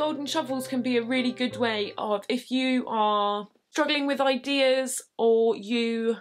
golden shovels can be a really good way of, if you are struggling with ideas or you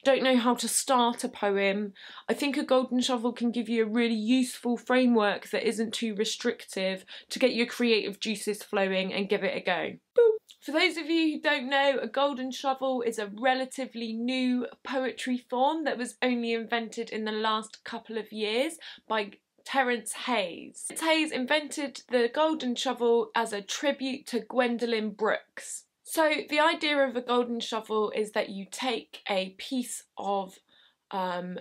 don't know how to start a poem, I think a golden shovel can give you a really useful framework that isn't too restrictive to get your creative juices flowing and give it a go. Boop. For those of you who don't know, a golden shovel is a relatively new poetry form that was only invented in the last couple of years by Terence Hayes. Hayes invented the golden shovel as a tribute to Gwendolyn Brooks. So the idea of a golden shovel is that you take a piece of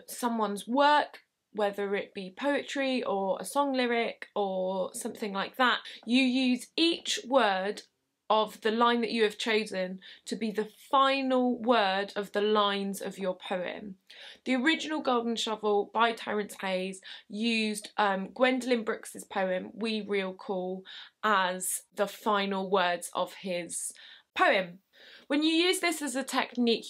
someone's work, whether it be poetry or a song lyric or something like that. You use each word of the line that you have chosen to be the final word of the lines of your poem. The original golden shovel by Terence Hayes used Gwendolyn Brooks's poem We Real Cool as the final words of his poem. When you use this as a technique,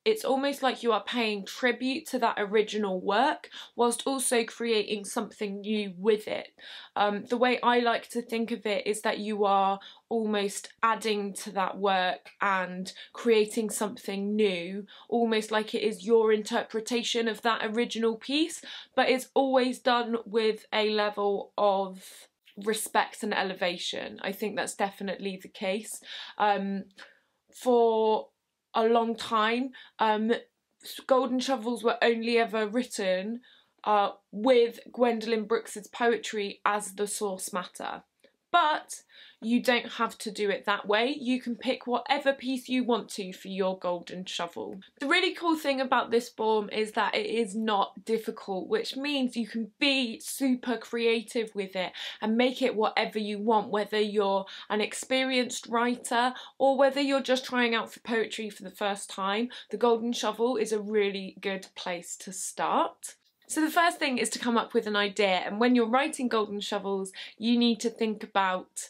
it's almost like you are paying tribute to that original work whilst also creating something new with it. The way I like to think of it is that you are almost adding to that work and creating something new, almost like it is your interpretation of that original piece, but it's always done with a level of respect and elevation. I think that's definitely the case. For a long time, golden shovels were only ever written with Gwendolyn Brooks's poetry as the source matter. But you don't have to do it that way. You can pick whatever piece you want to for your golden shovel. The really cool thing about this form is that it is not difficult, which means you can be super creative with it and make it whatever you want, whether you're an experienced writer or whether you're just trying out for poetry for the first time. The golden shovel is a really good place to start. So the first thing is to come up with an idea, and when you're writing golden shovels you need to think about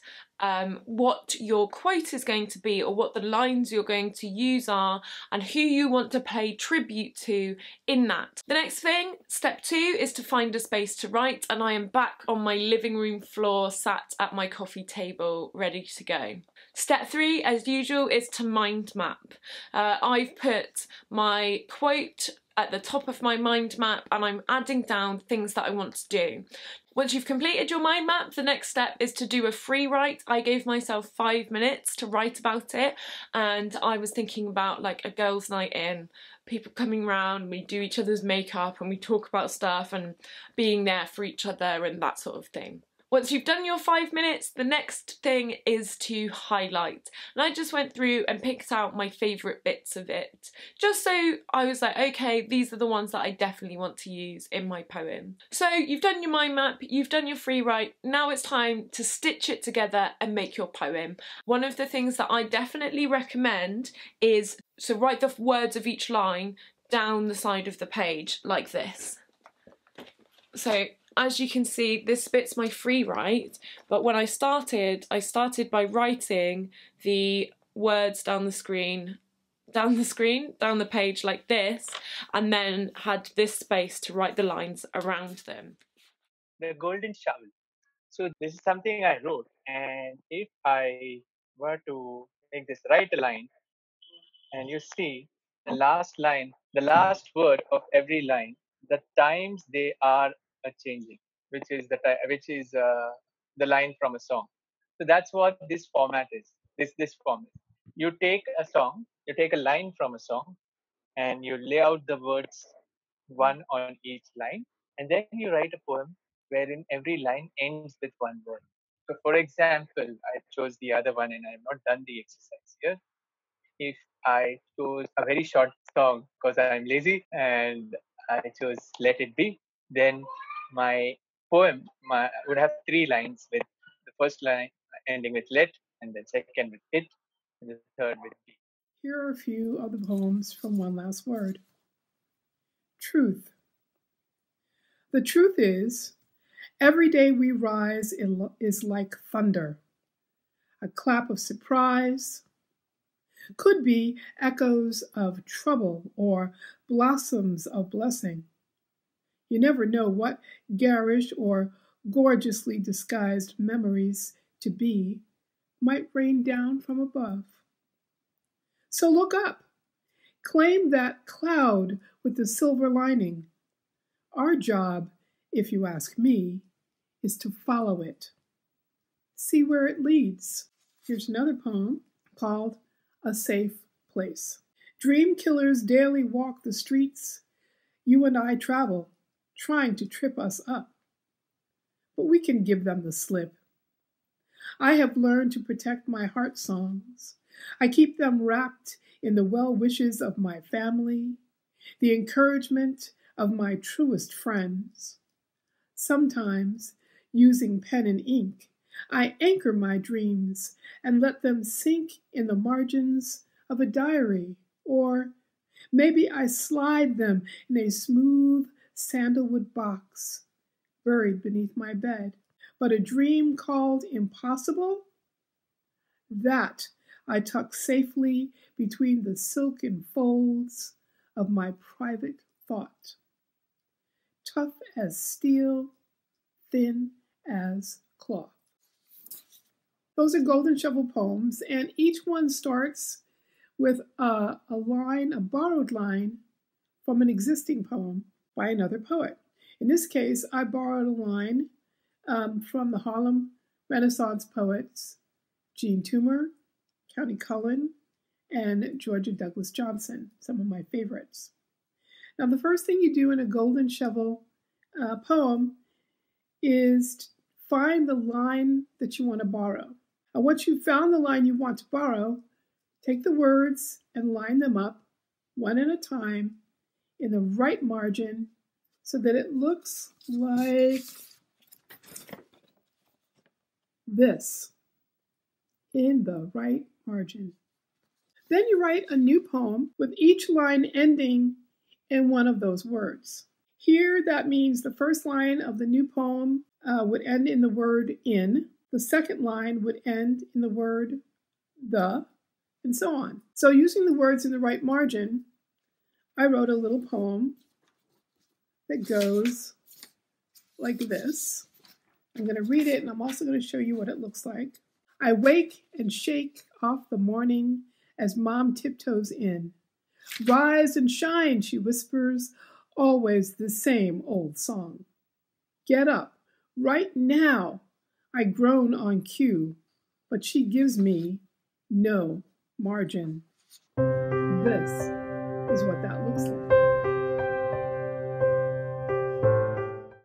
what your quote is going to be, or what the lines you're going to use are, and who you want to pay tribute to in that. The next thing, step 2, is to find a space to write, and I am back on my living room floor sat at my coffee table ready to go. Step 3, as usual, is to mind map. I've put my quote at the top of my mind map and I'm adding down things that I want to do. Once you've completed your mind map, the next step is to do a free write. I gave myself 5 minutes to write about it, and I was thinking about like a girls' night in, people coming round, we do each other's makeup and we talk about stuff and being there for each other and that sort of thing. Once you've done your 5 minutes, the next thing is to highlight. And I just went through and picked out my favourite bits of it, just so I was like, okay, these are the ones that I definitely want to use in my poem. So you've done your mind map, you've done your free write, now it's time to stitch it together and make your poem. One of the things that I definitely recommend is to write the words of each line down the side of the page like this. So as you can see, this bit's my free write, but when I started by writing the words down the page like this, and then had this space to write the lines around them. The golden shovel. So this is something I wrote, and if I were to make this right line, and you see the last line, the last word of every line, the times they are changing, which is the line from a song. So that's what this format is. This format. You take a song, you take a line from a song, and you lay out the words one on each line, and then you write a poem wherein every line ends with one word. So, for example, I chose the other one, and I have not done the exercise here. If I chose a very short song because I'm lazy and I chose Let It Be, then my poem would have 3 lines, with the first line ending with let, and the second with it, and the third with be. Here are a few of the poems from One Last Word. Truth. The truth is, every day we rise is like thunder, a clap of surprise, could be echoes of trouble or blossoms of blessing. You never know what garish or gorgeously disguised memories to be might rain down from above. So look up. Claim that cloud with the silver lining. Our job, if you ask me, is to follow it. See where it leads. Here's another poem called A Safe Place. Dream killers daily walk the streets you and I travel, trying to trip us up. But we can give them the slip. I have learned to protect my heart songs. I keep them wrapped in the well wishes of my family, the encouragement of my truest friends. Sometimes, using pen and ink, I anchor my dreams and let them sink in the margins of a diary, or maybe I slide them in a smooth sandalwood box buried beneath my bed. But a dream called impossible? That I tuck safely between the silken folds of my private thought. Tough as steel, thin as cloth. Those are Golden Shovel poems, and each one starts with a borrowed line from an existing poem by another poet. In this case, I borrowed a line from the Harlem Renaissance poets Jean Toomer, Countee Cullen, and Georgia Douglas Johnson, some of my favorites. Now, the first thing you do in a Golden Shovel poem is find the line that you want to borrow. And once you've found the line you want to borrow, take the words and line them up one at a time in the right margin so that it looks like this, in the right margin. Then you write a new poem with each line ending in one of those words. Here, that means the first line of the new poem would end in the word in, the second line would end in the word the, and so on. So using the words in the right margin, I wrote a little poem that goes like this. I'm going to read it, and I'm also going to show you what it looks like. I wake and shake off the morning as Mom tiptoes in. Rise and shine, she whispers, always the same old song. Get up, right now. I groan on cue, but she gives me no margin. This is what that looks like.